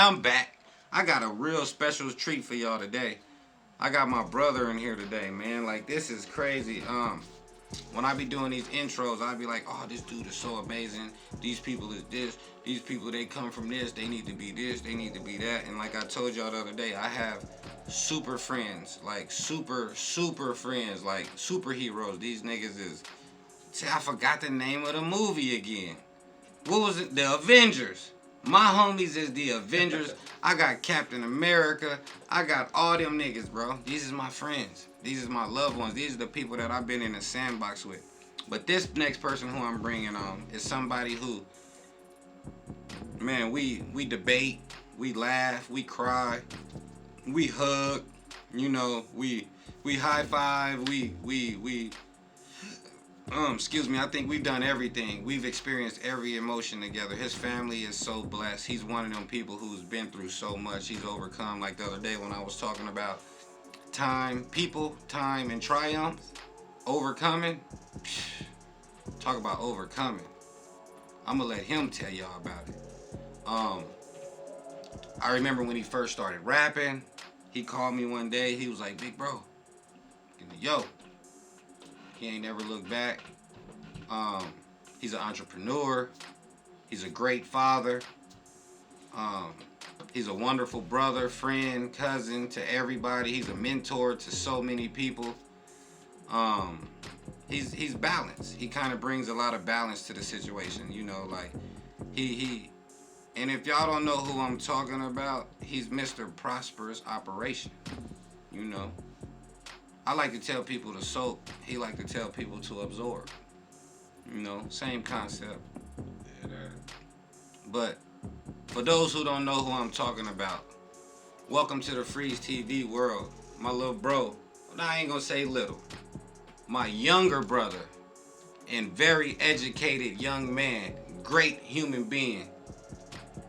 I'm back. I got a real special treat for y'all today. I got my brother in here today, man. Like, this is crazy. When I be doing these intros, I be like, oh, this dude is so amazing. These people is this. These people, they come from this. They need to be this. They need to be that. And like I told y'all the other day, I have super friends. Like, super friends. Like, superheroes. These niggas is... See, I forgot the name of the movie again. What was it? The Avengers. My homies is the Avengers. I got Captain America. I got all them niggas, bro. These is my friends. These is my loved ones. These are the people that I've been in a sandbox with. But this next person who I'm bringing on is somebody who, man, we debate, we laugh, we cry, we hug, you know, we high five, excuse me, I think we've done everything. We've experienced every emotion together. His family is so blessed. He's one of them people who's been through so much. He's overcome. Like the other day when I was talking about time, and triumph, overcoming. Talk about overcoming. I'm gonna let him tell y'all about it. I remember when he first started rapping, he called me one day. He was like, big bro, yo. He ain't never looked back. He's an entrepreneur. He's a great father. He's a wonderful brother, friend, cousin to everybody. He's a mentor to so many people. He's balanced. He kind of brings a lot of balance to the situation. You know, like he. And if y'all don't know who I'm talking about, he's Mr. Prosperous Operation. You know. I like to tell people to soak. He like to tell people to absorb. You know, same concept. Yeah, but for those who don't know who I'm talking about, welcome to the FREEZTV world. My little bro, I ain't gonna say little. My younger brother and very educated young man, great human being,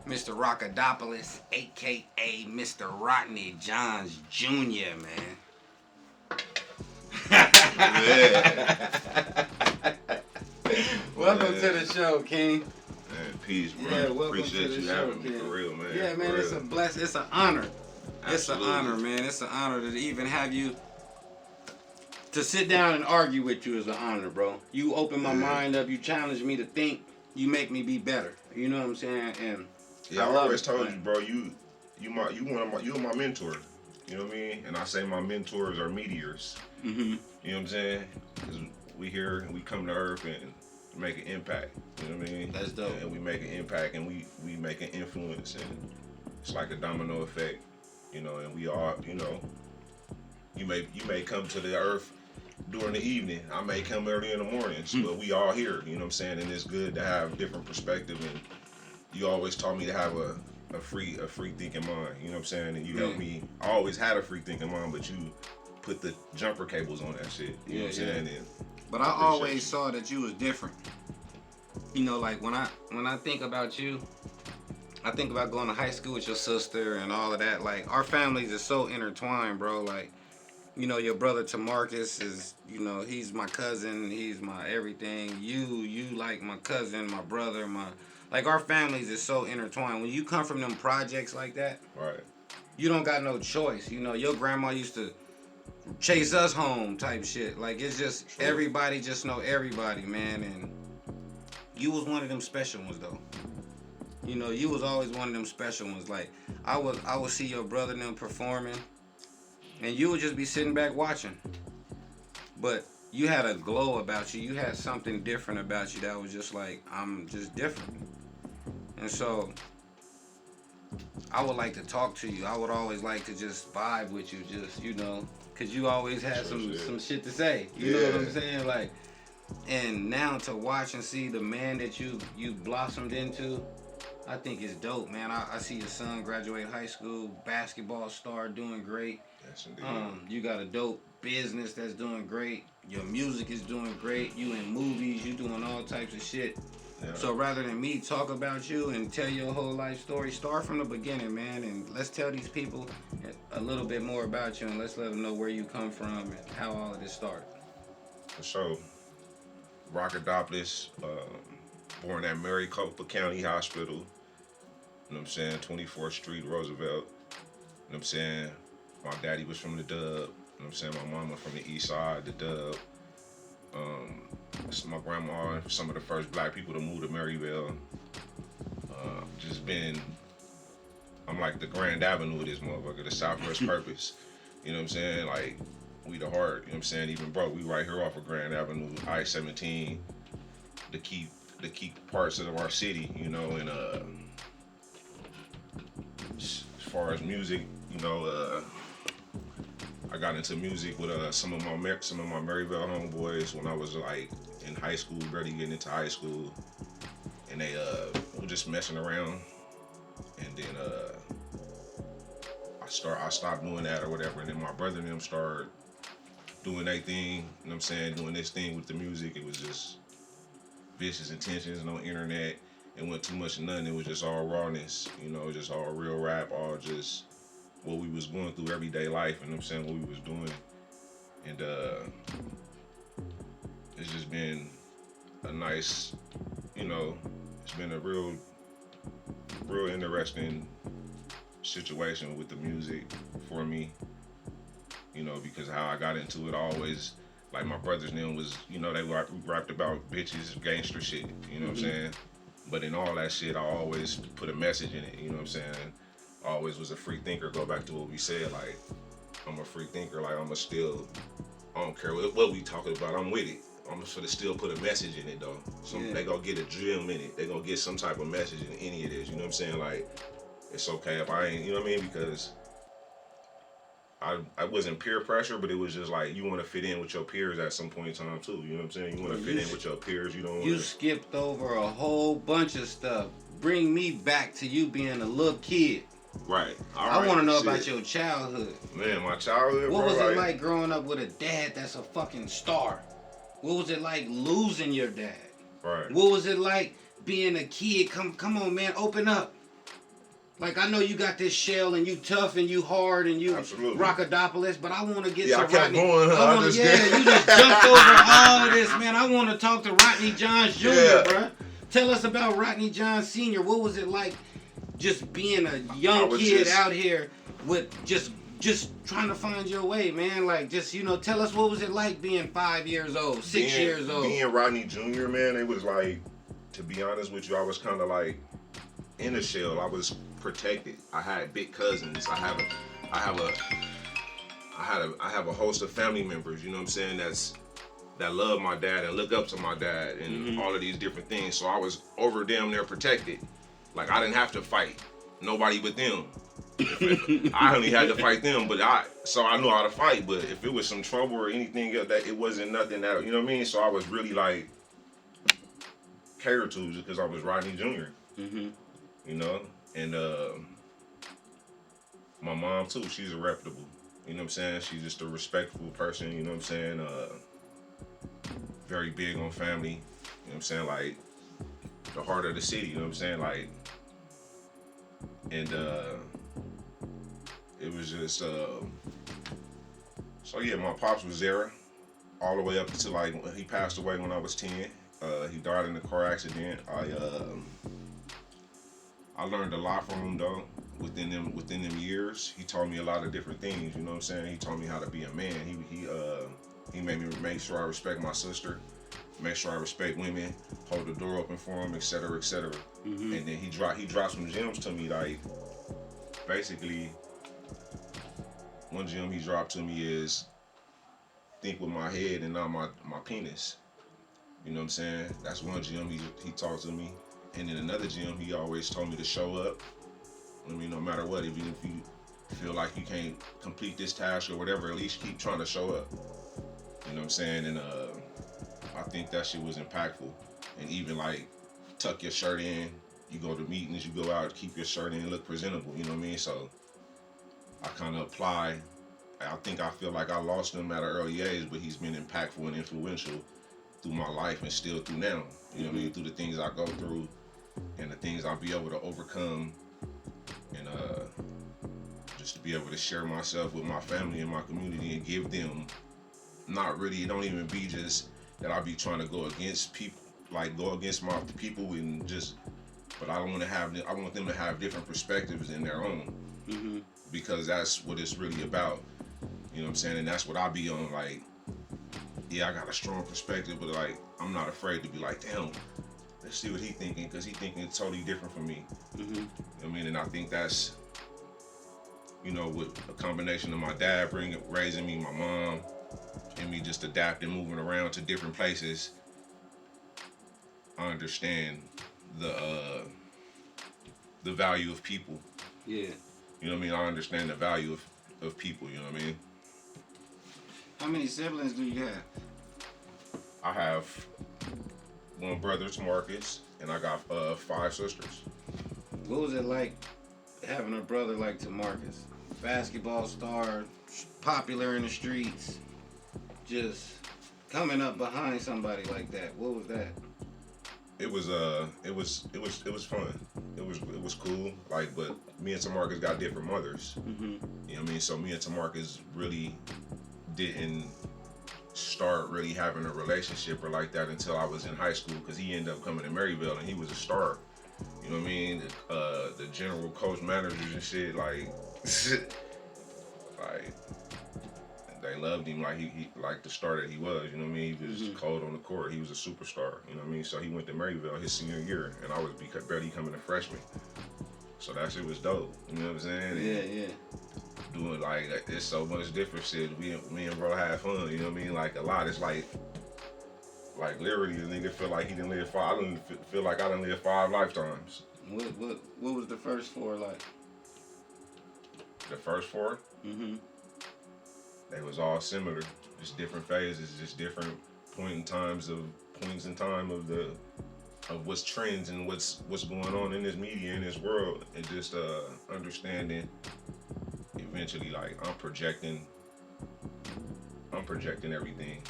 Mr. Rockadopoulos, a.k.a. Mr. Rodney Johns Jr., man. Welcome to the show, King. Man, peace, bro. Yeah, welcome Appreciate to the you show, having me, King. for real, man. Yeah, man, for it's real. a blessing. It's an honor. Absolutely. It's an honor, man. It's an honor to even have you. To sit down and argue with you is an honor, bro. You open my mind up. You challenge me to think. You make me be better. You know what I'm saying? And yeah, I always told you, bro. You my mentor. You know what I mean? And I say my mentors are meteors. Mm-hmm. You know what I'm saying? Because we here and we come to Earth and make an impact. You know what I mean? That's dope. And we make an impact and we make an influence, and it's like a domino effect. You know, and we all, you know, you may come to the Earth during the evening. I may come early in the mornings, but we all here. You know what I'm saying? And it's good to have different perspective. And you always taught me to have a free thinking mind. You know what I'm saying? And you helped me. I always had a free thinking mind, but you put the jumper cables on that shit. You know what I'm saying? And but I always saw that you was different. You know, like when I think about you, I think about going to high school with your sister and all of that. Like, our families are so intertwined, bro. Like, you know, your brother Tamarcus is, you know, he's my cousin. He's my everything. You like my cousin, my brother, like, our families is so intertwined. When you come from them projects like that, right, you don't got no choice. You know, your grandma used to chase us home type shit. Like, it's just everybody just know everybody, man. And you was one of them special ones, though. You know, you was always one of them special ones. Like, I would see your brother and them performing, and you would just be sitting back watching. But you had a glow about you. You had something different about you that was just like, I'm just different. And so I would like to talk to you. I would always like to just vibe with you, just, you know, because you always had some shit to say. You know what I'm saying? Like, and now to watch and see the man that you blossomed into, I think it's dope, man. I see your son graduate high school, basketball star, doing great. Yes, indeed. You got a dope business that's doing great. Your music is doing great. You in movies, you doing all types of shit. Yeah. So rather than me talk about you and tell your whole life story, start from the beginning, man, and let's tell these people a little bit more about you, and let's let them know where you come from and how all of this started. For sure. Rockadopoulos, born at Maricopa County Hospital. know what I'm saying? 24th Street, Roosevelt. You know what I'm saying? My daddy was from the Dub. You know what I'm saying? My mama from the East Side, the Dub. My grandma, some of the first black people to move to Maryville. Just been, I'm like the Grand Avenue of this motherfucker, the Southwest Purpose. You know what I'm saying? Like, we the heart, you know what I'm saying? Even bro, we right here off of Grand Avenue, I-17, the key parts of our city, you know, and as far as music, you know, I got into music with some of my Maryville homeboys when I was like in high school, ready getting into high school, and they were just messing around, and then I stopped doing that or whatever, and then my brother and them started doing their thing, you know what I'm saying, doing this thing with the music. It was just vicious intentions, no internet. It wasn't too much of nothing. It was just all rawness, you know, just all real rap, all just what we was going through everyday life, you know what I'm saying, what we was doing. And it's just been a nice, you know, it's been a real interesting situation with the music for me, you know, because how I got into it, always, like my brothers and them was, you know, they rapped about bitches, gangster shit, you know what I'm saying? But in all that shit, I always put a message in it, you know what I'm saying? I always was a free thinker, go back to what we said, like, I'm a free thinker, like, I don't care what we talking about, I'm with it. I'm gonna still put a message in it, though. They gonna get a gem in it. They gonna get some type of message in any of this, you know what I'm saying? Like, it's okay if I ain't, you know what I mean? Because I wasn't peer pressure, but it was just like you want to fit in with your peers at some point in time too. You know what I'm saying? You want to fit in with your peers. You don't want to. You skipped over a whole bunch of stuff. Bring me back to you being a little kid. Right. I want to know about your childhood. Man, my childhood. What was it like growing up with a dad that's a fucking star? What was it like losing your dad? Right. What was it like being a kid? Come on, man, open up. Like, I know you got this shell and you tough and you hard and you rockadopolis, but I want to get to Rodney. Going, you just jumped over all this, man. I want to talk to Rodney Johns Jr., bruh. Tell us about Rodney Johns Sr. What was it like just being a young kid out here with just trying to find your way, man? Like, just, you know, tell us what was it like being 5 years old, 6 years old? Being Rodney Jr., man, it was like, to be honest with you, I was kind of like in a shell. I was protected. I had big cousins. I have a host of family members, you know what I'm saying, that love my dad and look up to my dad and all of these different things. So I was over damn near protected. Like, I didn't have to fight nobody but them. I only had to fight them, so I knew how to fight. But if it was some trouble or anything else, that it wasn't nothing that, you know what I mean. So I was really like catered to just because I was Rodney Jr. You know. And my mom too, she's a reputable. You know what I'm saying? She's just a respectful person, you know what I'm saying? Very big on family. You know what I'm saying? Like, the heart of the city, you know what I'm saying? Like, and it was just so yeah, my pops was there all the way up until like he passed away when I was 10. He died in a car accident. I learned a lot from him though. Within them years, he taught me a lot of different things. You know what I'm saying? He taught me how to be a man. He made me make sure I respect my sister, make sure I respect women, hold the door open for him, etc., etc. And then he dropped some gems to me. Like, basically, one gem he dropped to me is think with my head and not my penis. You know what I'm saying? That's one gem he taught to me. And then another gem, he always told me to show up. I mean, no matter what, even if you feel like you can't complete this task or whatever, at least keep trying to show up. You know what I'm saying? And I think that shit was impactful. And even like tuck your shirt in, you go to meetings, you go out, keep your shirt in, look presentable. You know what I mean? So I kind of apply. I feel like I lost him at an early age, but he's been impactful and influential through my life and still through now. You know what I mean? Through the things I go through and the things I'll be able to overcome, and just to be able to share myself with my family and my community and give them, not really, it don't even be just that I be trying to go against people, like go against my people and just but I don't want to have. I want them to have different perspectives in their own, Mm-hmm. because that's what it's really about. You know what I'm saying? And that's what I be on. Like, yeah, I got a strong perspective, but like, I'm not afraid to be like, damn, let's see what he thinking, because he thinking totally different from me. Mm-hmm. You know what I mean? And I think that's, with a combination of my dad raising me, my mom, and me just adapting, moving around to different places. I understand the value of people. Yeah. You know what I mean? I understand the value of people. You know what I mean? How many siblings do you have? I have one brother, to Marcus, and I got 5 sisters. What was it like having a brother like Tamarcus? Basketball star, popular in the streets, just coming up behind somebody like that. What was that? It was fun. It was cool. Like, but me and Tamarcus got different mothers. Mm-hmm. You know what I mean? So me and Tamarcus really didn't start really having a relationship or like that until I was in high school, because he ended up coming to Maryville and he was a star. You know what I mean? The general coach managers and shit, like, like they loved him like he like the star that he was. You know what I mean? He was cold on the court. He was a superstar. You know what I mean? So he went to Maryville his senior year, and I was barely coming a freshman. So that shit was dope. You know what I'm saying? Yeah. Doing like it's so much different shit. Me and bro had fun. You know what I mean? Like a lot. It's like literally the nigga feel like he didn't live 5. I didn't feel like I didn't live 5 lifetimes. What was the first 4 like? The first 4, Mm-hmm. they was all similar, just different phases, just different points in time of what's trends and what's going on in this media, in this world, and just understanding. Eventually, like I'm projecting everything.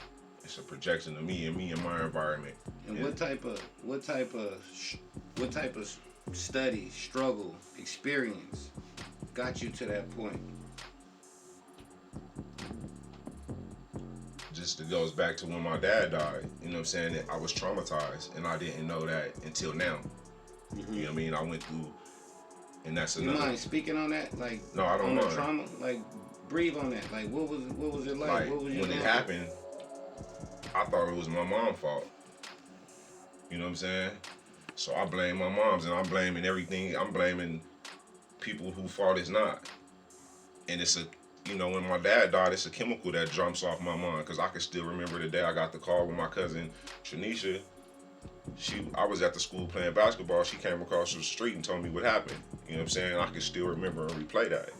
It's a projection of me and my environment. And what type of study, struggle, experience got you to that point? Just it goes back to when my dad died. You know what I'm saying? I was traumatized, and I didn't know that until now. Mm-hmm. You know what I mean? I went through, and that's You another. mind speaking on that? Like, No, I don't on mind. the trauma? Like, breathe on that. Like, what was it like? Like What was you when it doing? happened, I thought it was my mom's fault. You know what I'm saying? So I blame my mom's, and I'm blaming everything. I'm blaming people whose fault it's not. And it's when my dad died, it's a chemical that jumps off my mind, because I can still remember the day I got the call with my cousin Tranisha. I was at the school playing basketball. She came across the street and told me what happened. You know what I'm saying? I can still remember and replay that.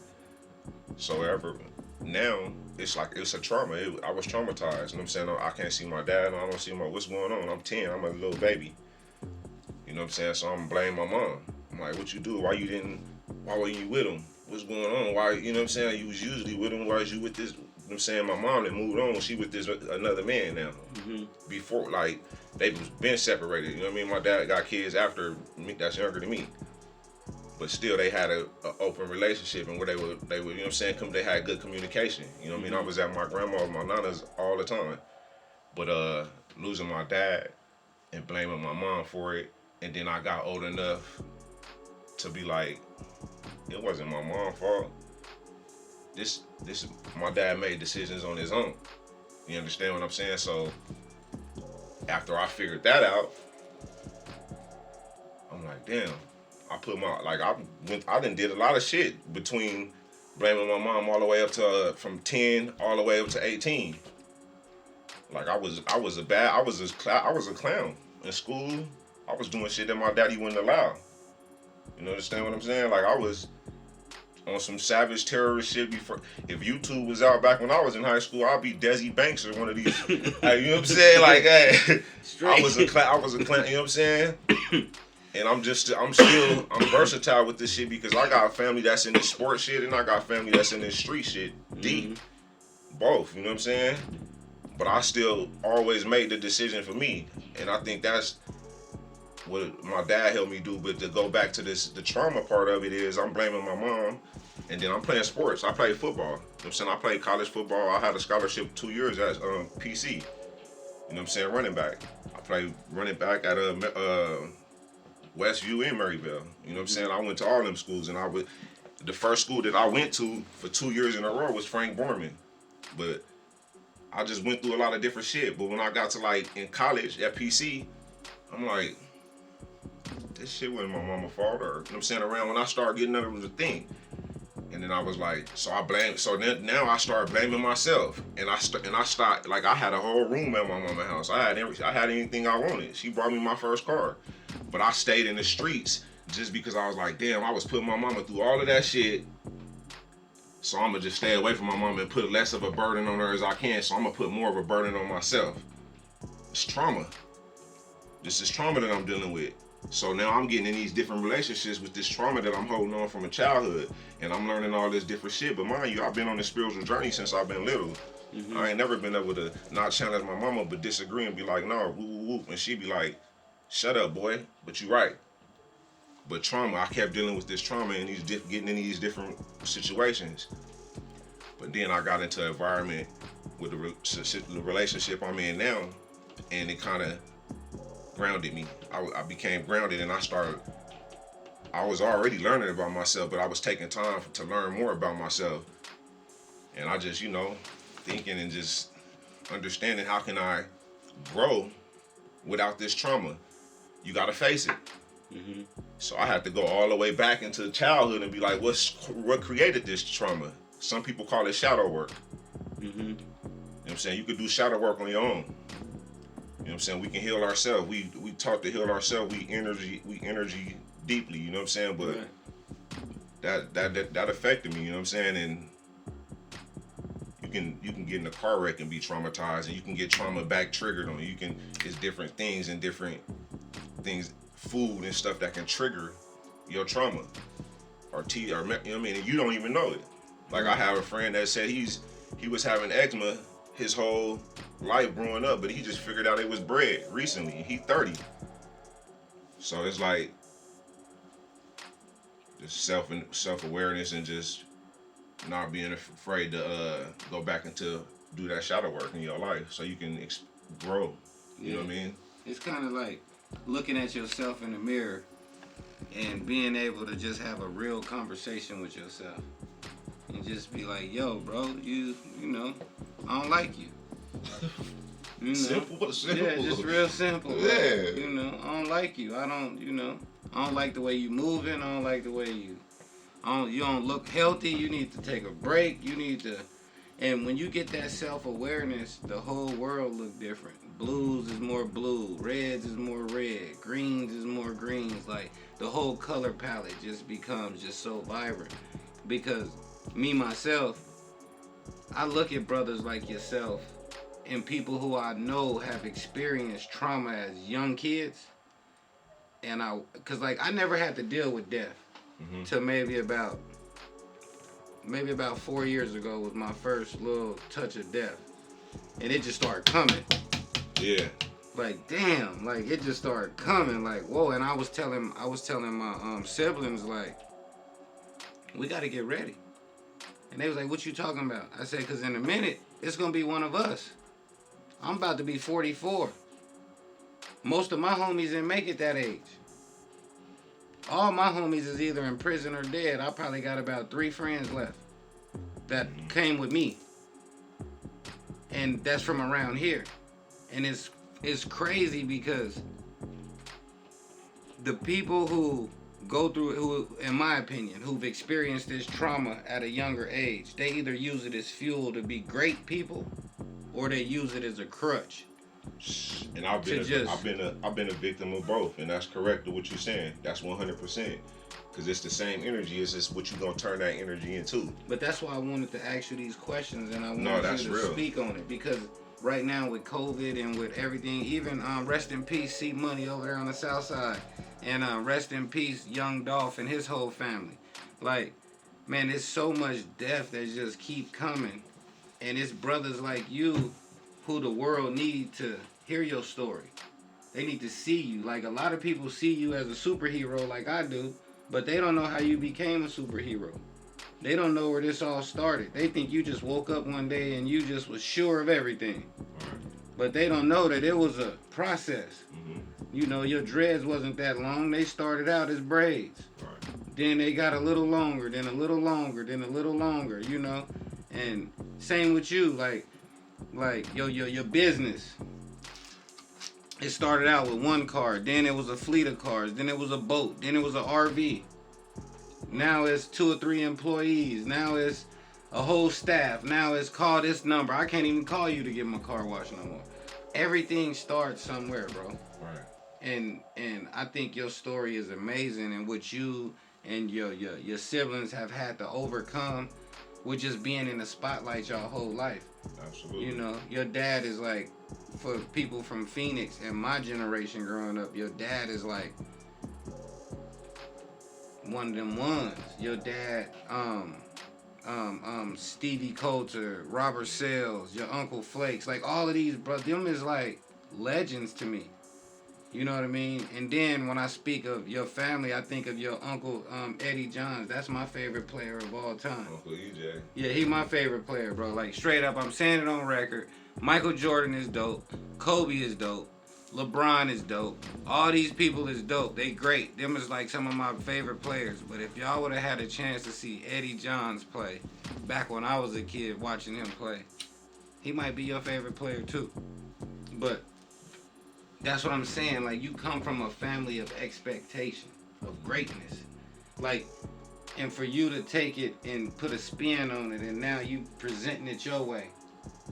So now it's like it's a trauma. I was traumatized. You know what I'm saying? I can't see my dad. I don't see what's going on. I'm 10. I'm a little baby. You know what I'm saying? So I'm blaming my mom. I'm like, what you do? Why weren't you with him? What's going on? Why, you know what I'm saying? You was usually with him. Why is you with this? You know what I'm saying? My mom that moved on, she with this another man now. Mm-hmm. Before, like, they was been separated. You know what I mean? My dad got kids after me that's younger than me. But still, they had a open relationship, and where they would, you know what I'm saying? They had good communication. You know what I mean? I was at my grandma's, my nana's all the time. But losing my dad and blaming my mom for it, and then I got old enough to be like, it wasn't my mom's fault. This my dad made decisions on his own. You understand what I'm saying? So after I figured that out, I'm like, damn. I done did a lot of shit between blaming my mom all the way up to from 10 all the way up to 18. Like I was a clown in school. I was doing shit that my daddy wouldn't allow. You understand what I'm saying? Like I was on some savage terrorist shit before. If YouTube was out back when I was in high school, I'd be Desi Banks or one of these. You know what I'm saying? Like, hey, I was a clown. You know what I'm saying? And I'm versatile with this shit because I got a family that's in this sports shit and I got a family that's in this street shit. Deep. Both, you know what I'm saying? But I still always made the decision for me. And I think that's what my dad helped me do. But to go back to the trauma part of it is I'm blaming my mom. And then I'm playing sports. I played football. You know what I'm saying? I played college football. I had a scholarship 2 years as PC. You know what I'm saying? Running back. I played running back at Westview and Maryville. You know what I'm saying? I went to all them schools, and the first school that I went to for 2 years in a row was Frank Borman. But I just went through a lot of different shit. But when I got to like in college at PC, I'm like, this shit wasn't my mama's fault, or you know what I'm saying? Around when I started getting up, it was a thing. And then I was like, so then now I started blaming myself. And I started, like, I had a whole room at my mama's house. I had anything I wanted. She brought me my first car. But I stayed in the streets just because I was like, damn, I was putting my mama through all of that shit. So I'm gonna just stay away from my mama and put less of a burden on her as I can. So I'm gonna put more of a burden on myself. It's trauma. This is trauma that I'm dealing with. So now I'm getting in these different relationships with this trauma that I'm holding on from a childhood. And I'm learning all this different shit. But mind you, I've been on this spiritual journey since I've been little. Mm-hmm. I ain't never been able to not challenge my mama, but disagree and be like, no, whoop, whoop, whoop. And she be like, shut up, boy. But you right. But trauma, I kept dealing with this trauma and getting in these different situations. But then I got into an environment with the relationship I'm in now, and it kind of grounded me. I became grounded, and I was already learning about myself, but I was taking time to learn more about myself. And I just, thinking and just understanding how can I grow without this trauma. You got to face it. Mm-hmm. So I had to go all the way back into childhood and be like, what created this trauma? Some people call it shadow work. Mm-hmm. You know what I'm saying? You could do shadow work on your own. You know what I'm saying? We can heal ourselves. We taught to heal ourselves. We energy deeply, you know what I'm saying? But that affected me, you know what I'm saying? And you can get in a car wreck and be traumatized, and you can get trauma back triggered on you. It's different things, food and stuff that can trigger your trauma or you know what I mean? And you don't even know it. Like I have a friend that said he was having eczema his whole life growing up, but he just figured out it was bred recently. He 30. So it's like just self-awareness and just not being afraid to go back into do that shadow work in your life so you can grow. You know what I mean? It's kind of like looking at yourself in the mirror and being able to just have a real conversation with yourself and just be like, yo, bro, you know, I don't like you. You know? Simple. Yeah, just real simple. Yeah. Like, I don't like you. I don't like the way you moving. I don't like the way you don't look healthy. You need to take a break. And when you get that self-awareness, the whole world look different. Blues is more blue, reds is more red, greens is more greens. Like the whole color palette just becomes just so vibrant. Because me, myself, I look at brothers like yourself and people who I know have experienced trauma as young kids. And cause like I never had to deal with death till maybe about 4 years ago was my first little touch of death. And it just started coming. Yeah. Like, damn, like it just started coming, like, whoa. And I was telling my siblings, like, we gotta get ready. And they was like, what you talking about? I said, cause in a minute, it's gonna be one of us. I'm about to be 44. Most of my homies didn't make it that age. All my homies is either in prison or dead. I probably got about 3 friends left that came with me. And that's from around here. And it's crazy because the people who go through, who, in my opinion, who've experienced this trauma at a younger age, they either use it as fuel to be great people or they use it as a crutch. And I've been a victim of both, and that's correct to what you're saying. That's 100%, because it's the same energy. It's just what you gonna turn that energy into. But that's why I wanted to ask you these questions, and I wanted you to speak on it, because right now with COVID and with everything, even rest in peace, C Money over there on the south side, and rest in peace, Young Dolph and his whole family. Like, man, there's so much death that just keep coming, and it's brothers like you who the world need to hear your story. They need to see you. Like, a lot of people see you as a superhero like I do, but they don't know how you became a superhero. They don't know where this all started. They think you just woke up one day and you just was sure of everything. But they don't know that it was a process. Mm-hmm. You know, your dreads wasn't that long. They started out as braids. Right. Then they got a little longer, then a little longer, then a little longer, you know? And same with you, like your business. It started out with one car, then it was a fleet of cars, then it was a boat, then it was an RV. Now it's 2 or 3 employees. Now it's a whole staff. Now it's call this number. I can't even call you to get my car washed no more. Everything starts somewhere, bro. Right. And I think your story is amazing, and what you and your siblings have had to overcome with just being in the spotlight your whole life. Absolutely. You know, your dad is like, for people from Phoenix and my generation growing up, your dad is like one of them ones. Your dad, Stevie Coulter, Robert Sales, your Uncle Flakes, like all of these, bro, them is like legends to me. You know what I mean? And then when I speak of your family, I think of your uncle Eddie Johns. That's my favorite player of all time. Uncle EJ. Yeah, he my favorite player, bro. Like straight up, I'm saying it on record. Michael Jordan is dope. Kobe is dope. LeBron is dope. All these people is dope. They great. Them is like some of my favorite players. But if y'all would have had a chance to see Eddie Johns play back when I was a kid watching him play, he might be your favorite player too. But that's what I'm saying. Like, you come from a family of expectation, of greatness. Like, and for you to take it and put a spin on it, and now you presenting it your way,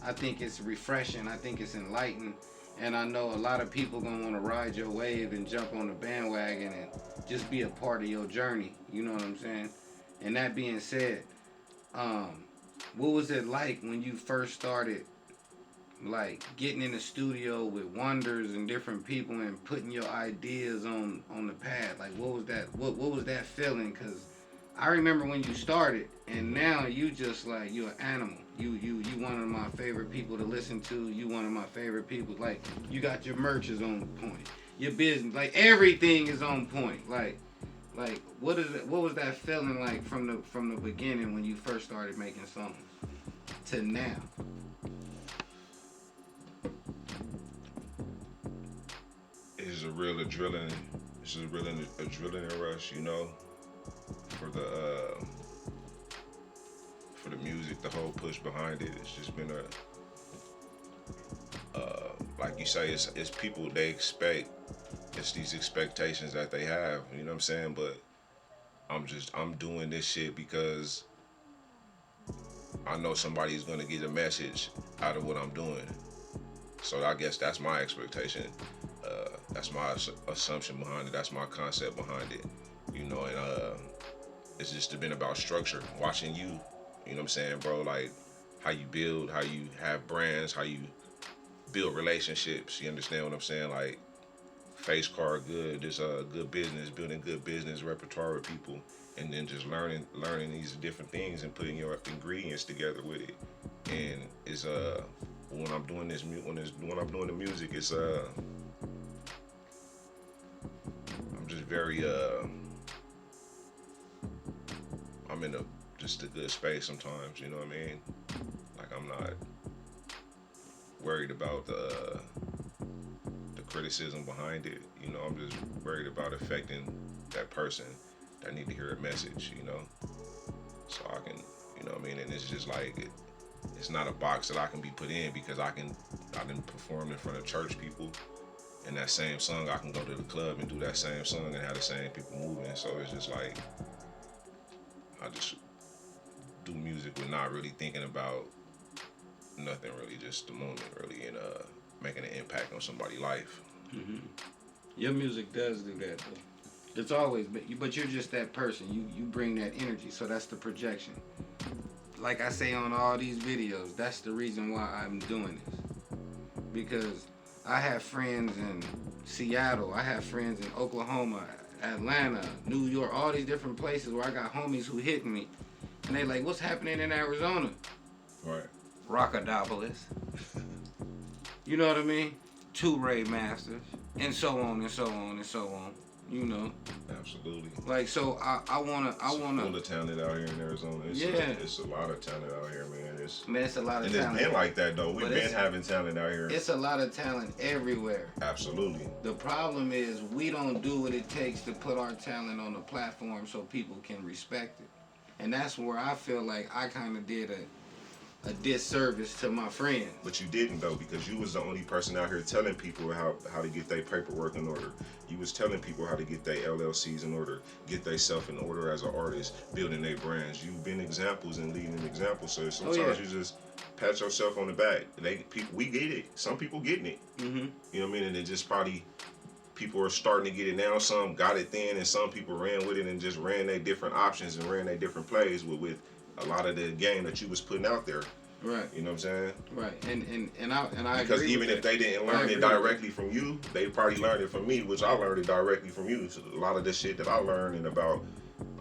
I think it's refreshing. I think it's enlightening. And I know a lot of people gonna want to ride your wave and jump on the bandwagon and just be a part of your journey. You know what I'm saying? And that being said, what was it like when you first started, like getting in the studio with wonders and different people and putting your ideas on the pad? Like, what was that? What was that feeling? Cause I remember when you started, and now you just like, you're an animal. You one of my favorite people to listen to. You one of my favorite people. Like, you got your merch is on point. Your business, like everything is on point. Like what is it? What was that feeling like from the beginning when you first started making songs to now? It's a real adrenaline. It's a real adrenaline rush, you know, for the music, the whole push behind it. It's just been like you say, it's people, they expect, it's these expectations that they have, you know what I'm saying? But I'm doing this shit because I know somebody's gonna get a message out of what I'm doing. So I guess that's my expectation. That's my assumption behind it. That's my concept behind it. You know, and it's just been about structure. Watching you, you know what I'm saying, bro? Like how you build, how you have brands, how you build relationships. You understand what I'm saying? Like face card good, this good business, building good business repertoire with people, and then just learning these different things and putting your ingredients together with it. And it's when I'm doing this when I'm doing the music, it's I'm just very I'm in just a good space sometimes, you know what I mean? Like I'm not worried about the criticism behind it, you know. I'm just worried about affecting that person that need to hear a message, you know. So I can, you know what I mean? And it's just like it's not a box that I can be put in because I didn't perform in front of church people. And that same song, I can go to the club and do that same song and have the same people moving. So it's just like, I just do music with not really thinking about nothing really, just the moment really, and making an impact on somebody's life. Mm-hmm. Your music does do that though. It's always, but you're just that person. You bring that energy, so that's the projection. Like I say on all these videos, that's the reason why I'm doing this. Because I have friends in Seattle, I have friends in Oklahoma, Atlanta, New York, all these different places where I got homies who hit me. And they like, what's happening in Arizona? Right. Rockadopolis. You know what I mean? 2 Ray Masters. And so on and so on and so on. You know, Absolutely. like so. I wanna. Full of talent out here in Arizona. It's a lot of talent out here, man. Man, it's a lot of And talent. it's been like that though. We've been having talent out here. It's a lot of talent everywhere. Absolutely. The problem is we don't do what it takes to put our talent on the platform so people can respect it. And that's where I feel like I kind of did a disservice to my friends. But you didn't though, because you was the only person out here telling people how to get their paperwork in order. You was telling people how to get their LLCs in order, get their self in order as an artist, building their brands. You've been examples and leading examples. So sometimes you just pat yourself on the back. We get it. Some people getting it. Mm-hmm. You know what I mean? And it just probably people are starting to get it now. Some got it then, and some people ran with it and just ran their different options and ran their different plays with a lot of the game that you was putting out there. Right. You know what I'm saying? Right. And I because agree even with if that. they didn't learn it directly from you, they probably learned it from me, which I learned it directly from you. So a lot of the shit that I learned and about,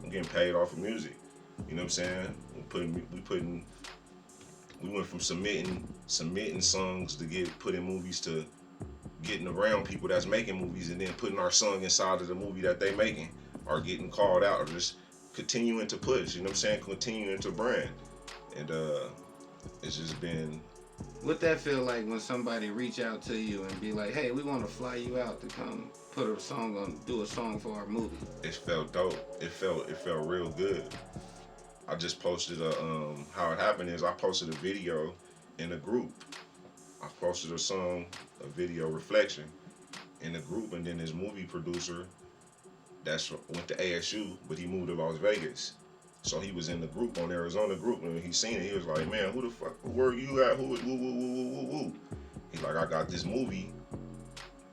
I'm getting paid off of music. You know what I'm saying? We went from submitting songs to get put in movies to getting around people that's making movies and then putting our song inside of the movie that they making, or getting called out, or just continuing to push. You know what I'm saying? Continuing to brand, and it's just been. What that feel like when somebody reach out to you and be like, "Hey, we want to fly you out to come do a song for our movie"? It felt dope. It felt real good. I just posted how it happened is I posted a video in a group. I posted a video reflection in a group, and then this movie producer went to ASU, but he moved to Las Vegas. So he was in the group, on Arizona group, and when he seen it, he was like, "Man, who the fuck, where you at? Who? He's like, "I got this movie,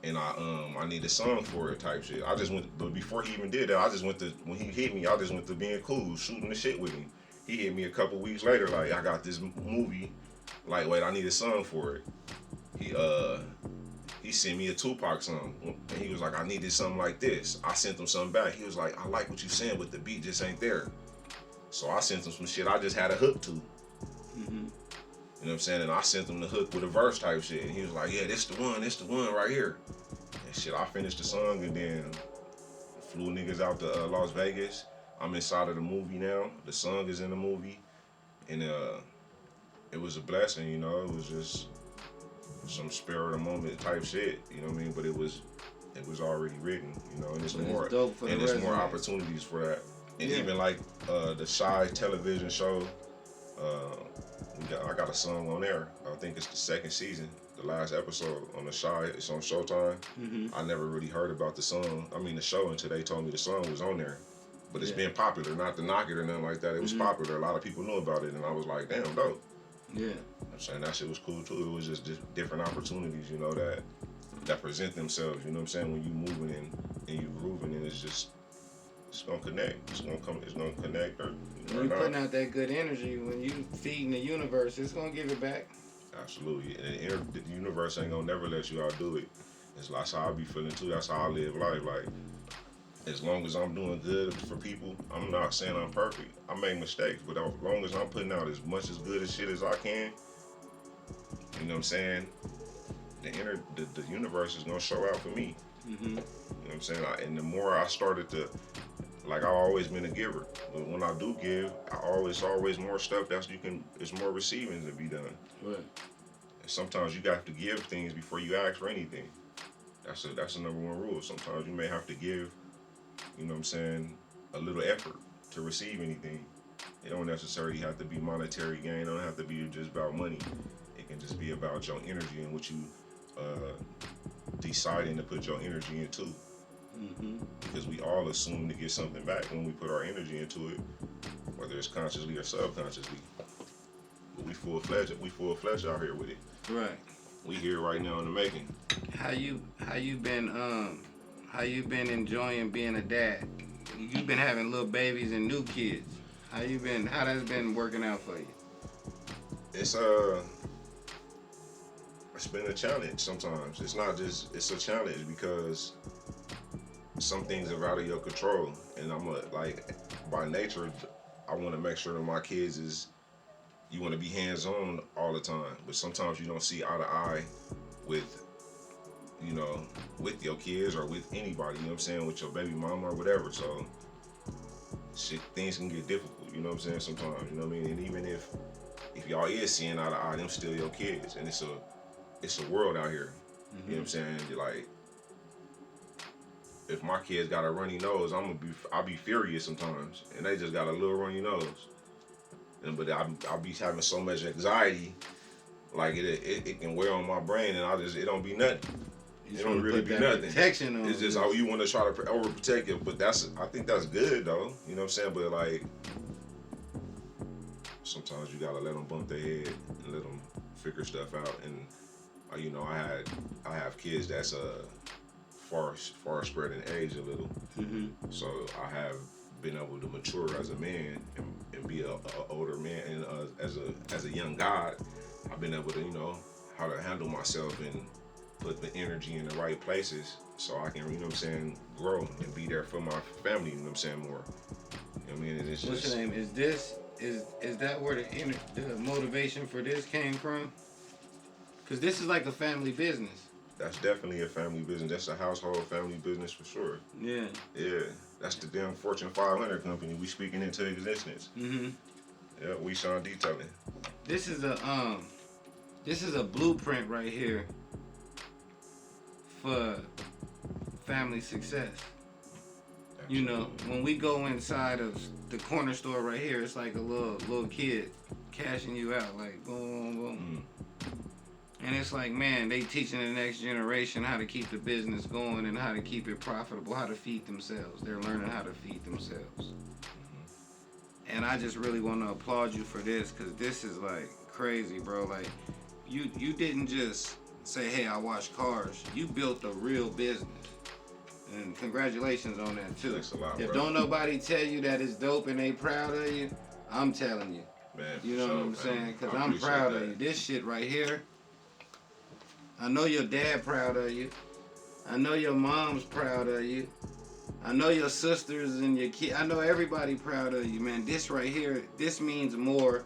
and I need a song for it," type shit. I just went, but before he even did that, when he hit me, I just went to being cool, shooting the shit with him. He hit me a couple weeks later, like, "I got this movie, lightweight, I need a song for it." He sent me a Tupac song, and he was like, "I needed something like this." I sent him something back. He was like, "I like what you saying, but the beat just ain't there." So I sent him some shit I just had a hook to. Mm-hmm. You know what I'm saying? And I sent him the hook with a verse type shit. And he was like, "Yeah, this the one right here." And shit, I finished the song and then flew niggas out to Las Vegas. I'm inside of the movie now. The song is in the movie. And it was a blessing, you know. It was just some spur of the moment type shit, you know what I mean? But it was already written, you know, and there's more opportunities for that. And even like the Shy television show, I got a song on there. I think it's the second season, the last episode on the Shy. It's on Showtime. Mm-hmm. I never really heard about the show until they told me the song was on there. But it's been popular, not to knock it or nothing like that. It was popular. A lot of people knew about it, and I was like, "Damn, dope." Yeah. I'm saying that shit was cool too. It was just different opportunities, you know, that present themselves. You know what I'm saying? When you moving and you grooving, and it's gonna connect. It's gonna connect. When you putting out that good energy, when you feeding the universe, it's gonna give it back. Absolutely. And the universe ain't gonna never let you outdo it. That's how I be feeling too. That's how I live life. Like, as long as I'm doing good for people, I'm not saying I'm perfect. I make mistakes, but as long as I'm putting out as much as good as shit as I can, you know what I'm saying? The universe is gonna show out for me. Mm-hmm. You know what I'm saying? And the more I started to, like, I've always been a giver, but when I do give, it's always more stuff it's more receiving to be done. Right. And sometimes you got to give things before you ask for anything. That's the number one rule. Sometimes you may have to give, you know what I'm saying, a little effort to receive anything. It don't necessarily have to be monetary gain. It don't have to be just about money. It can just be about your energy and what you deciding to put your energy into. Mm-hmm. Because we all assume to get something back when we put our energy into it, whether it's consciously or subconsciously. But we full fledged out here with it. Right. We here right now in the making. How you been enjoying being a dad? You've been having little babies and new kids. How that's been working out for you? It's been a challenge sometimes. It's a challenge because some things are out of your control, and by nature, I want to make sure that my kids you want to be hands-on all the time, but sometimes you don't see eye to eye with you know, with your kids or with anybody, you know what I'm saying, with your baby mama or whatever. So shit, things can get difficult, you know what I'm saying, sometimes, you know what I mean? And even if y'all is seeing eye to eye, them still your kids, and it's a world out here. You know what I'm saying? Like, if my kids got a runny nose, I'll be furious sometimes, and they just got a little runny nose. But I'll be having so much anxiety, like it can wear on my brain, and it don't be nothing. It don't really be nothing. Protection on it's just how you want to try to overprotect it, but I think that's good though. You know what I'm saying? But like, sometimes you gotta let them bump their head and let them figure stuff out. And you know, I have kids that's far spread in age a little, so I have been able to mature as a man and be a older man, and as a young guy, I've been able to, you know, how to handle myself and put the energy in the right places so I can, you know what I'm saying, grow and be there for my family, you know what I'm saying, more. You know what I mean? And it's What's just, your name? Is that where the motivation for this came from? Because this is like a family business. that's definitely a family business. That's a household family business for sure. Yeah. Yeah. That's the damn Fortune 500 company we speaking into existence. Yeah, we Sean Detailing. This is a blueprint right here for family success. Absolutely. You know, when we go inside of the corner store right here, it's like a little kid cashing you out, like boom, boom. And it's like, man, they teaching the next generation how to keep the business going and how to keep it profitable, how to feed themselves. They're learning how to feed themselves. And I just really want to applaud you for this, because this is like crazy, bro. Like, you didn't just say, hey, I wash cars. You built a real business. And congratulations on that too. Thanks a lot, if bro. don't nobody tell you that it's dope and they proud of you, I'm telling you. Man, You know sure, what I'm man. saying? Because I I'm appreciate proud that. of you. This shit right here, I know your dad proud of you. I know your mom's proud of you. I know your sisters and your kids. I know everybody proud of you, man. This right here, this means more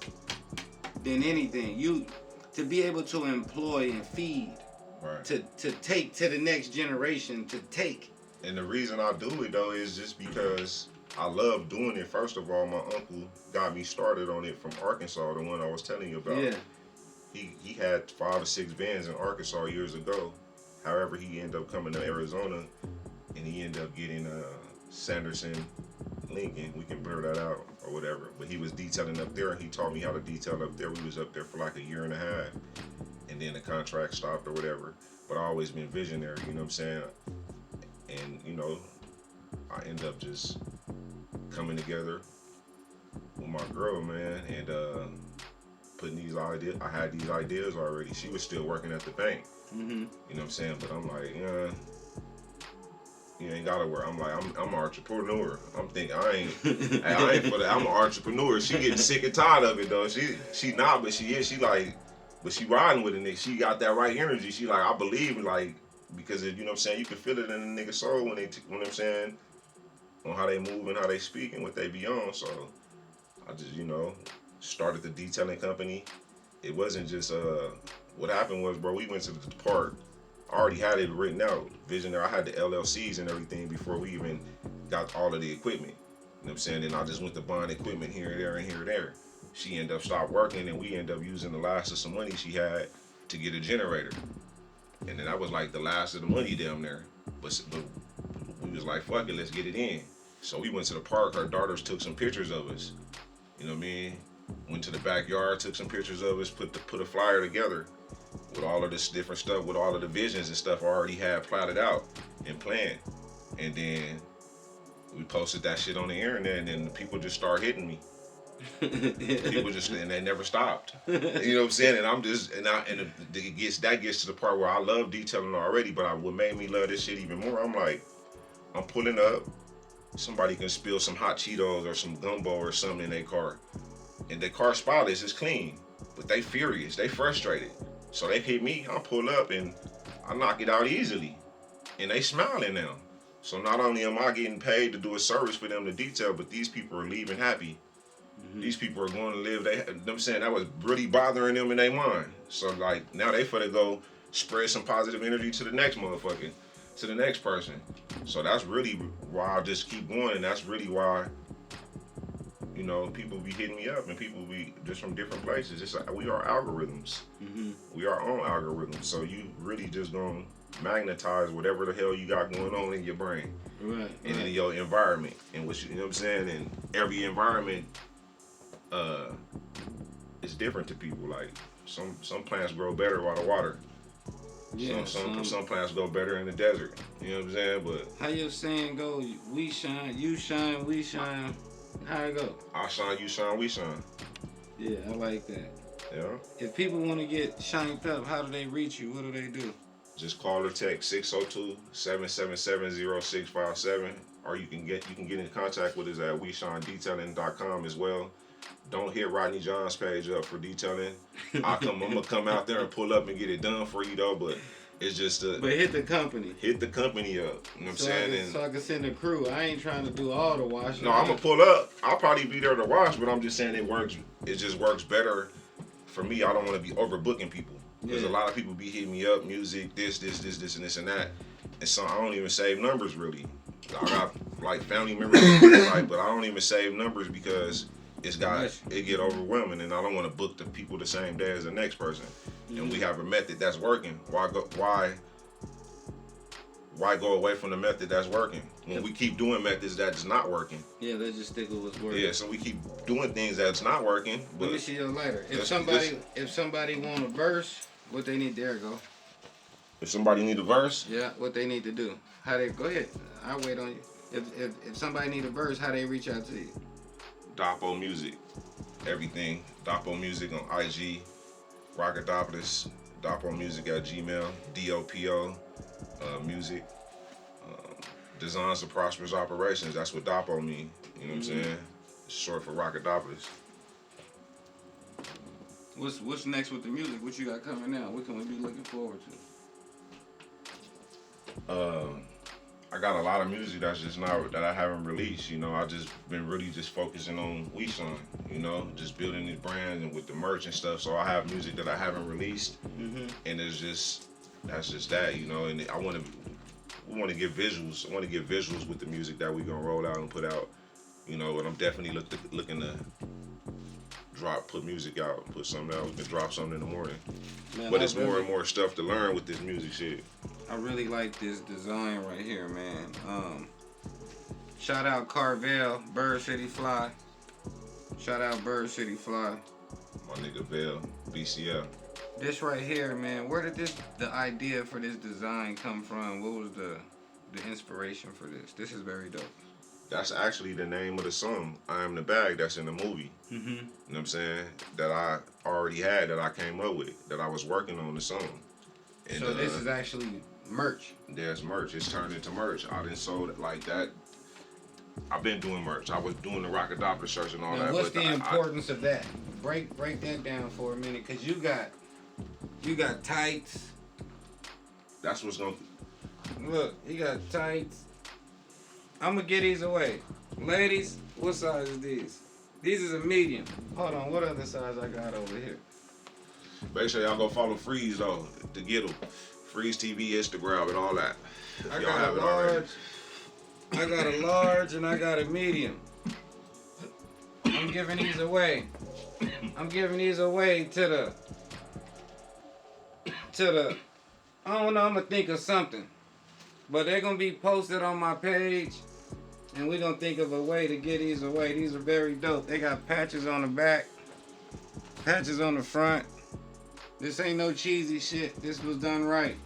than anything. You to be able to employ and feed, Right. to take to the next generation, to take. And the reason I do it though is just because I love doing it. First of all, my uncle got me started on it from Arkansas, the one I was telling you about. Yeah. He had 5 or 6 vans in Arkansas years ago. However, he ended up coming to Arizona, and he ended up getting Sanderson Lincoln. We can blur that out or whatever. But he was detailing up there, and he taught me how to detail up there. We was up there for like a year and a half, and then the contract stopped or whatever. But I always been visionary, you know what I'm saying? And you know, I end up just coming together with my girl, man, and putting these ideas. I had these ideas already. She was still working at the bank. You know what I'm saying? But I'm like, yeah, you ain't gotta work. I'm like, I'm an entrepreneur. I'm thinking I ain't for that. I'm an entrepreneur. She getting sick and tired of it though. She not, but she is. She like, but she riding with it. And she got that right energy. She like, I believe like, because you know what I'm saying, you can feel it in the nigga's soul when when I'm saying, on how they move and how they speak and what they be on. So I just, you know, started the detailing company. It wasn't just what happened was, bro, we went to the park. I already had it written out, visionary. I had the LLCs and everything before we even got all of the equipment. You know what I'm saying? Then I just went to buying equipment here and there and here and there. She ended up stopped working, and we ended up using the last of some money she had to get a generator. And then that was like the last of the money down there. But we was like, fuck it, let's get it in. So we went to the park. Her daughters took some pictures of us. You know what I mean? Went to the backyard, took some pictures of us, put a flyer together with all of this different stuff, with all of the visions and stuff I already had plotted out and planned. And then we posted that shit on the internet, and then the people just start hitting me. People just, and they never stopped. You know what I'm saying? And I'm just, it gets to the part where I love detailing already, but what made me love this shit even more, I'm like, I'm pulling up, somebody can spill some hot Cheetos or some gumbo or something in their car, and their car spotless, is clean, but they furious, they frustrated. So they hit me, I pull up and I knock it out easily, and they smiling now. So not only am I getting paid to do a service for them to detail, but these people are leaving happy. These people are going to live. I'm saying that was really bothering them in their mind. So like now they finna go spread some positive energy to the next motherfucker, to the next person. So that's really why I just keep going, and that's really why, you know, people be hitting me up, and people be just from different places. It's like we are algorithms. We are on algorithms. So you really just gonna magnetize whatever the hell you got going on in your brain, and in your environment, and which, you know what I'm saying. And every environment is different to people. Like some plants grow better by the water. Yeah, some plants go better in the desert. You know what I'm saying? But how your saying go? We shine, you shine, we shine. How it go? I shine, you shine, we shine. Yeah, I like that. Yeah. If people want to get shined up, how do they reach you? What do they do? Just call or text 602-777-0657, or you can get in contact with us at WeShineDetailing.com as well. Don't hit Rodney John's page up for detailing. I'm gonna come out there and pull up and get it done for you though, but it's just but hit the company. Hit the company up. You know what I'm saying? So I can send a crew. I ain't trying to do all the washing. No, I'm gonna pull up. I'll probably be there to wash, but I'm just saying it works. It just works better for me. I don't want to be overbooking people. Because a lot of people be hitting me up, music, this, and this, and that. And so I don't even save numbers, really. I got, like, family members, like, but I don't even save numbers because it get overwhelming, and I don't want to book the people the same day as the next person. And we have a method that's working. Why go away from the method that's working? When we keep doing methods that's not working. Yeah, let's just stick with what's working. Yeah, so we keep doing things that's not working. But let me see you later. If somebody want a verse, what they need, there go. If somebody need a verse? Yeah, what they need to do. How they, go ahead. I'll wait on you. If somebody need a verse, how they reach out to you? Dopo Music. Everything. Dopo Music on IG. Rockadopolis. Dopo Music at Gmail. DOPO Music. Designs of Prosperous Operations. That's what Dopo mean. You know what I'm saying? It's short for Rockadopolis. What's next with the music? What you got coming out? What can we be looking forward to? I got a lot of music that's just not that I haven't released. You know, I just been really just focusing on WeShine. You know, just building this brand and with the merch and stuff. So I have music that I haven't released, and that's just that. You know, and we want to get visuals. I want to get visuals with the music that we gonna roll out and put out. You know, and I'm definitely looking to put music out, put something out. We can drop something in the morning. Man, but it's more and more stuff to learn with this music shit. I really like this design right here, man. Shout out Carvel, Bird City Fly. Shout out Bird City Fly. My nigga Vel, BCL. This right here, man. Where did the idea for this design come from? What was the inspiration for this? This is very dope. That's actually the name of the song, I Am the Bag, that's in the movie. You know what I'm saying? That I already had, that I came up with, that I was working on the song. And, so this is actually merch? There's merch. It's turned into merch. I done sold it like that. I've been doing merch. I was doing the Rockadopolis shirts and all now, that. What's the importance of that? Break that down for a minute, because you got tights. That's what's going to... Look, you got tights. I'm going to get these away. Ladies, what size is these? These is a medium. Hold on, what other size I got over here? Make sure y'all go follow FREEZ, though, to get them. FREEZTV, Instagram, and all that. I got a large and I got a medium. I'm giving these away. I'm giving these away to the I don't know, I'm going to think of something. But they're going to be posted on my page. And we're going to think of a way to get these away. These are very dope. They got patches on the back. Patches on the front. This ain't no cheesy shit. This was done right.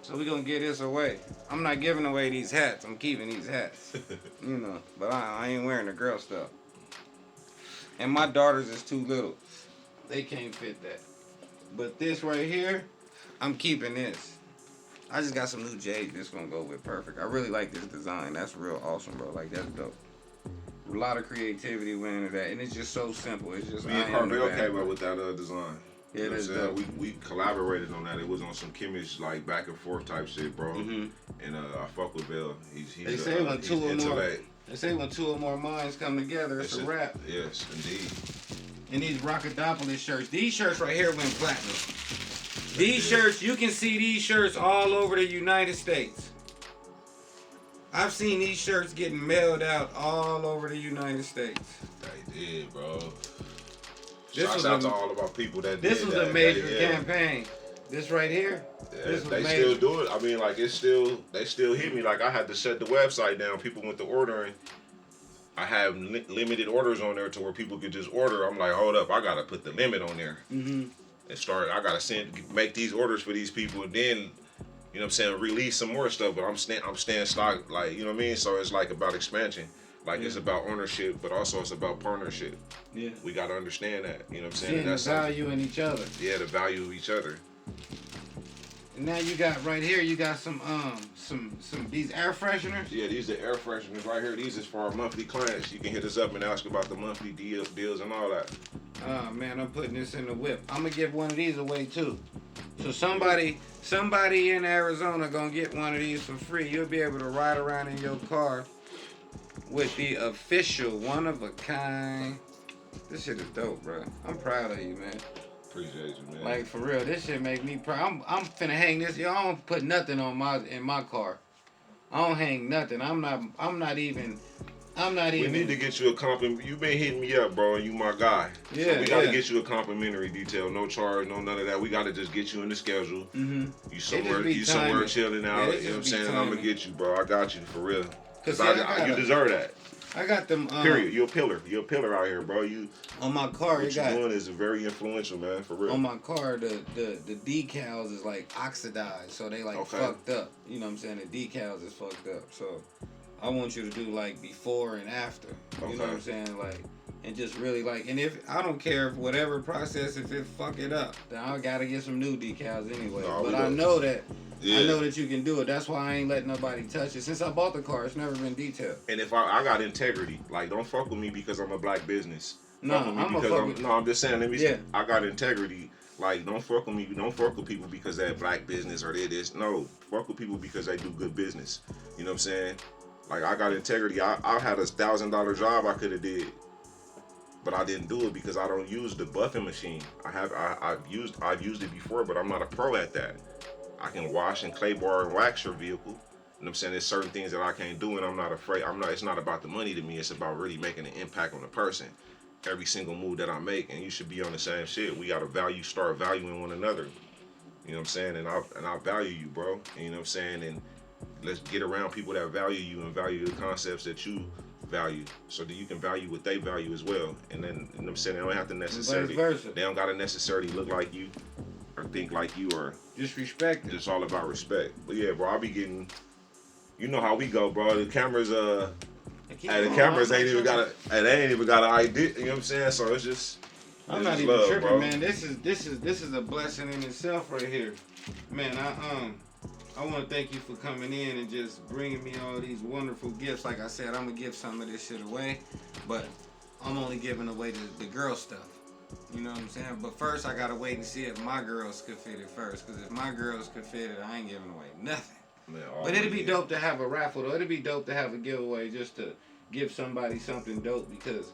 So we're going to get this away. I'm not giving away these hats. I'm keeping these hats. You know. But I ain't wearing the girl stuff. And my daughters is too little. They can't fit that. But this right here, I'm keeping this. I just got some new J's. This gonna go with perfect. I really like this design. That's real awesome, bro. Like, that's dope. A lot of creativity went into that, and it's just so simple. It's just me and Carvel came up with that design. Yeah, that's dope. We collaborated on that. It was on some chemistry, like back and forth type shit, bro. And I fuck with Bill. They say when two or more minds come together, it's a wrap. Yes, indeed. And these Rockadopolis shirts. These shirts right here went platinum. These shirts, you can see these shirts all over the United States. I've seen these shirts getting mailed out all over the United States. They did, bro. This Shouts was out a- to all of our people that This did was that. a major Yeah. campaign. This right here. Yeah, This was they major. still do it. I mean, like it's still they still hit me. Like I had to shut the website down. People went to ordering. I have limited orders on there to where people could just order. I'm like, hold up, I gotta put the limit on there Mm-hmm. and start. I gotta make these orders for these people, and then you know what I'm saying, release some more stuff. But I'm staying stock, like you know what I mean. So it's like about expansion. Like it's about ownership, but also it's about partnership. Yeah. We gotta understand that. You know what I'm saying? Seeing And the that's value in each other. yeah, the value of each other. And now you got right here, you got some these air fresheners. Yeah, these are air fresheners right here. These is for our monthly clients. You can hit us up and ask about the monthly deals and all that. Oh man, I'm putting this in the whip. I'm gonna give one of these away too. So somebody in Arizona gonna get one of these for free. You'll be able to ride around in your car with the official one of a kind. This shit is dope, bro. I'm proud of you, man. Appreciate you, man. Like for real, this shit make me proud. I'm finna hang this. Y'all don't put nothing on in my car. I don't hang nothing. I'm not even. We need to get you a compliment. You've been hitting me up, bro, and you my guy. Yeah, so we gotta yeah. get you a complimentary detail. No charge, no none of that. We gotta just get you in the schedule. Mm-hmm. You somewhere, be you somewhere timing. chilling Yeah, out. it You know what I'm just be saying? And I'm gonna timing. get you, bro. I got you for real. Cause You deserve that. I got them. Period. You're a pillar. You're a pillar out here, bro. You On my car, what it you're got. doing is very influential, man. For real. On my car, the decals is like oxidized, so they like Okay. fucked up. You know what I'm saying? The decals is fucked up. So I want you to do like before and after. You know what I'm saying? Like, and just really like, and if I don't care if whatever process, if it fuck it up, then I gotta get some new decals anyway. No, but we I don't. know that. Yeah. I know that you can do it. That's why I ain't letting nobody touch it. Since I bought the car, it's never been detailed. And if I got integrity, like don't fuck with me because I'm a black business. No, Fuck with me I'm because fuck with. no, I'm just saying. Let me. Yeah. I got integrity. Like don't fuck with me. Don't fuck with people because they're black business or they this. No, fuck with people because they do good business. You know what I'm saying? Like I got integrity. I had $1,000 job I could have did, but I didn't do it because I don't use the buffing machine. I've used it before, but I'm not a pro at that. I can wash and clay bar and wax your vehicle. You know what I'm saying? There's certain things that I can't do, and I'm not afraid. It's not about the money to me. It's about really making an impact on the person. Every single move that I make, and you should be on the same shit. We gotta start valuing one another. You know what I'm saying? And I value you, bro. And you know what I'm saying? And let's get around people that value you and value the concepts that you value, so that you can value what they value as well. And then you know what I'm saying? They don't have to necessarily. Vice versa. They don't gotta necessarily look like you, or think like you, or. Just respect it. It's all about respect. But yeah, bro, I be getting. You know how we go, bro. The cameras, the cameras ain't even got they ain't even got an idea. You know what I'm saying? So it's just. I'm it's not just even love, tripping, bro. man. This is a blessing in itself right here, man. I want to thank you for coming in and just bringing me all these wonderful gifts. Like I said, I'm gonna give some of this shit away, but I'm only giving away the girl stuff. You know what I'm saying? But first, I gotta wait and see if my girls could fit it first. Cause if my girls could fit it, I ain't giving away nothing. Man, But it'd be dope to have a raffle though. It'd be dope to have a giveaway just to give somebody something dope because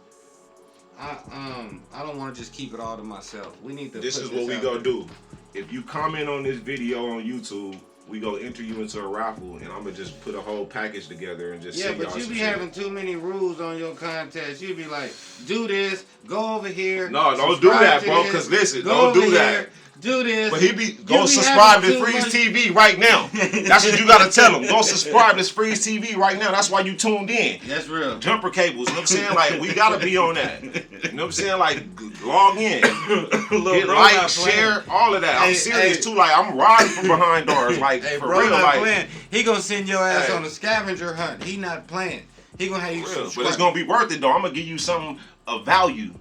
I don't want to just keep it all to myself. We need to. This put is what we out gonna there. do. If you comment on this video on YouTube, we gonna enter you into a raffle, and I'm gonna just put a whole package together and just Yeah, send but y'all you some be shit. having too many rules on your contest. You be like, do this, go over here. No, don't do that, subscribe to bro. this, Cause listen, go don't over do that. here, do this. But he be You go be subscribe to having too Freeze much- TV right now. That's what you gotta tell them. Go subscribe to Freeze TV right now. That's why you tuned in. That's real. Jumper cables. You know what I'm saying? Like we gotta be on that. You know what I'm saying? Like log in, hit like, share, all of that. I'm Hey, serious hey. too. Like I'm riding from behind doors. Like Hey, for bro, real. not Like playing. He gonna send your ass Hey. on a scavenger hunt. He not playing. He gonna have you for real. subscribe. But it's gonna be worth it though. I'm gonna give you something of value.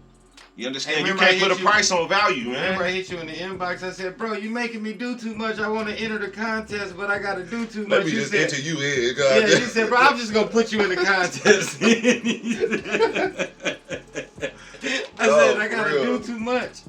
You understand? Hey, you remember can't I put a hit you- price on value, Remember I man. hit you in the inbox. I said, bro, you making me do too much. I want to enter the contest, but I got to do too much. You said, you in, yeah, you said, bro, I'm just going to put you in the contest. I said, I got to do too much.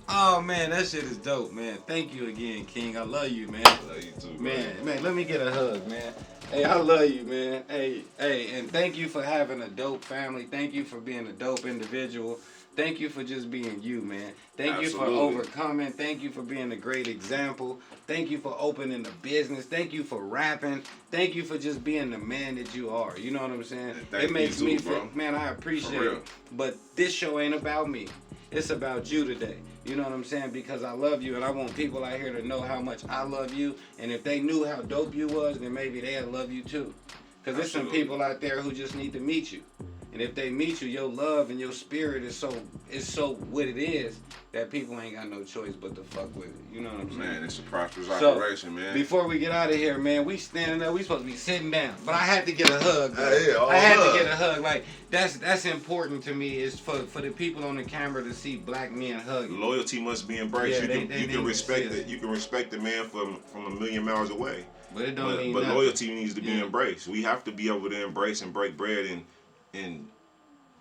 Oh, man, that shit is dope, man. Thank you again, King. I love you, man. Love you too, bro. Man, let me get a hug, man. Hey, I love you, man. Hey, and thank you for having a dope family. Thank you for being a dope individual. Thank you for just being you, man. Thank you for Absolutely. overcoming. Thank you for being a great example. Thank you for opening the business. Thank you for rapping. Thank you for just being the man that you are. You know what I'm saying? Thank It makes you me too, feel, bro. man, I For appreciate real. it. But this show ain't about me. It's about you today. You know what I'm saying? Because I love you and I want people out here to know how much I love you. And if they knew how dope you was, then maybe they'll love you too. Because there's some Absolutely. people out there who just need to meet you. And if they meet you, your love and your spirit is so what it is that people ain't got no choice but to fuck with it. You know what I'm saying? Man, it's a prosperous So, operation, man. Before we get out of here, man, we standing up. We supposed to be sitting down, but I had to get a hug. Bro. Yeah, all I had love. to get a hug. Like that's important to me. Is for the people on the camera to see black men hugging. Loyalty must be embraced. Yeah, you can respect it. You can respect the man from a million miles away. But it don't mean But nothing. loyalty needs to be Yeah. embraced. We have to be able to embrace and break bread and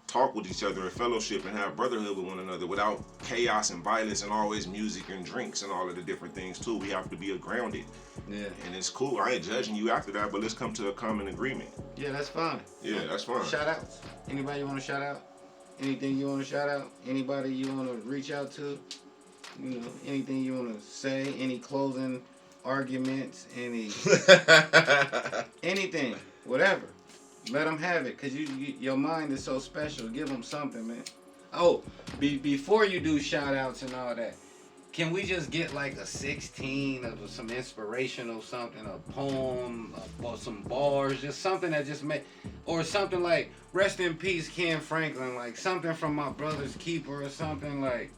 talk with each other and fellowship and have brotherhood with one another without chaos and violence and always music and drinks and all of the different things too. We have to be grounded. Yeah. And it's cool. I ain't judging you after that, but let's come to a common agreement. Yeah, that's fine. Yeah, that's fine. Shout outs. Anybody you want to shout out? Anything you want to shout out? Anybody you want to reach out to? You know, anything you want to say? Any closing arguments? Anything, whatever. Let them have it, cause your mind is so special. Give them something, man. Oh, before you do shout outs and all that, can we just get like a 16 of some inspirational something, a poem, or some bars, just something that just make, or something like rest in peace, Ken Franklin, like something from my brother's keeper or something like.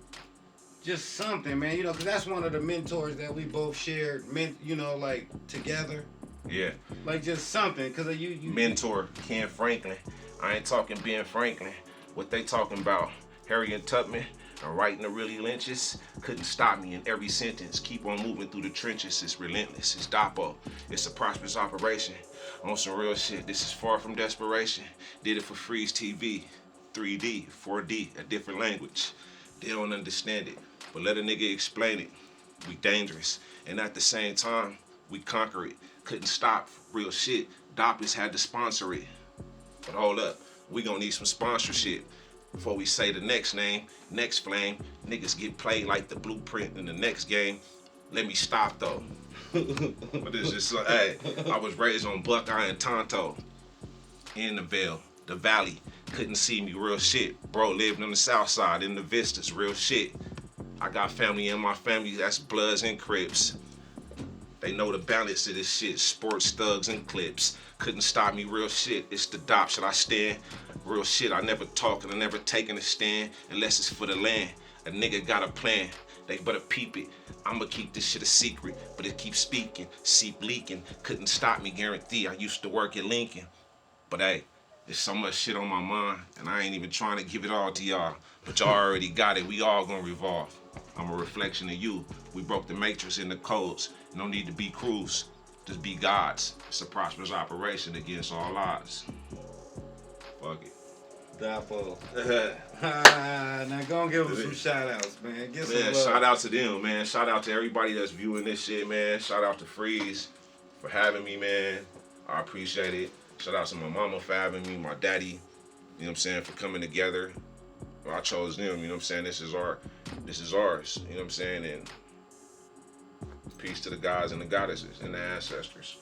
Just something, man. You know, cause that's one of the mentors that we both shared, you know, like together. Yeah. Like just something, cause you Mentor Ken Franklin. I ain't talking Ben Franklin. What they talking about? Harriet Tubman and writing the really lynches couldn't stop me in every sentence. Keep on moving through the trenches. It's relentless. It's Dapo. It's a prosperous operation. On some real shit. This is far from desperation. Did it for FREEZ TV, 3D, 4D, a different language. They don't understand it, but let a nigga explain it. We dangerous, and at the same time, we conquer it. Couldn't stop, real shit. Doppers had to sponsor it. But hold up, we gonna need some sponsorship. Before we say the next name, next flame, niggas get played like the blueprint in the next game. Let me stop though. But it's just, hey, I was raised on Buckeye and Tonto. In the Vale, the Valley. Couldn't see me, real shit. Bro lived on the south side, in the Vistas, real shit. I got family in my family, that's Bloods and Crips. They know the balance of this shit, sports, thugs, and clips. Couldn't stop me, real shit. It's the dop, should I stand? Real shit, I never talk and I never taken a stand unless it's for the land. A nigga got a plan, they better peep it. I'ma keep this shit a secret, but it keeps speaking, seep leaking. Couldn't stop me, guarantee. I used to work at Lincoln. But hey, there's so much shit on my mind, and I ain't even trying to give it all to y'all. But y'all already got it, we all gonna revolve. I'm a reflection of you. We broke the matrix in the codes. No need to be crews, just be gods. It's a prosperous operation against all odds. Fuck it. Dapo. Now go and give them some shout outs, man. Get some Man, love. shout out to them, man. Shout out to everybody that's viewing this shit, man. Shout out to FREEZ for having me, man. I appreciate it. Shout out to my mama for having me, my daddy, you know what I'm saying, for coming together. Well, I chose them, you know what I'm saying? This is ours, you know what I'm saying? And peace to the gods and the goddesses and the ancestors.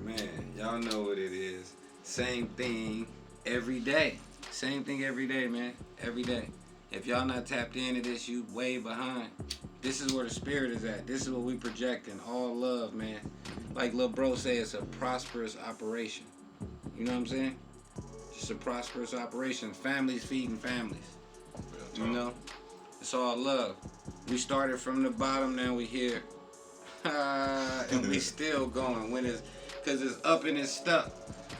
Man, y'all know what it is. Same thing every day. Same thing every day, man. Every day. If y'all not tapped into this, you way behind. This is where the spirit is at. This is what we projecting. All love, man. Like Lil Bro say, it's a prosperous operation. You know what I'm saying? Just a prosperous operation. Families feeding families. You know? It's all love. We started from the bottom, now we here. And we still going when it's, cause it's up and it's stuck.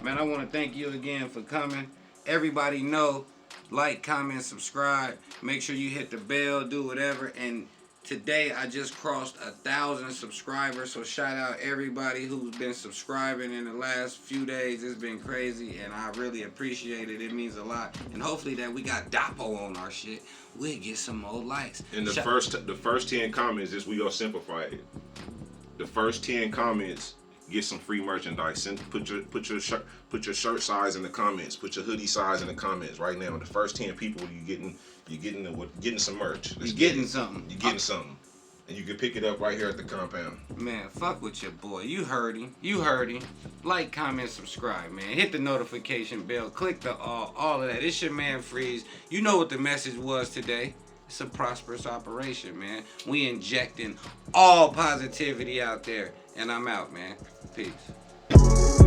Man, I want to thank you again for coming. Everybody know, like, comment, subscribe. Make sure you hit the bell, do whatever. And today I just crossed 1,000 subscribers. So shout out everybody who's been subscribing in the last few days. It's been crazy and I really appreciate it. It means a lot. And hopefully that we got Dapo on our shit. We'll get some more likes. And the first 10 comments is we gonna simplify it. The first 10 comments get some free merchandise. Put your shirt size in the comments. Put your hoodie size in the comments right now. The first 10 people getting some merch. You getting something. You getting something. And you can pick it up right here at the compound. Man, fuck with your boy. You heard him. Like, comment, subscribe, man. Hit the notification bell. Click the all of that. It's your man Freeze. You know what the message was today. It's a prosperous operation, man. We injecting all positivity out there. And I'm out, man. Peace.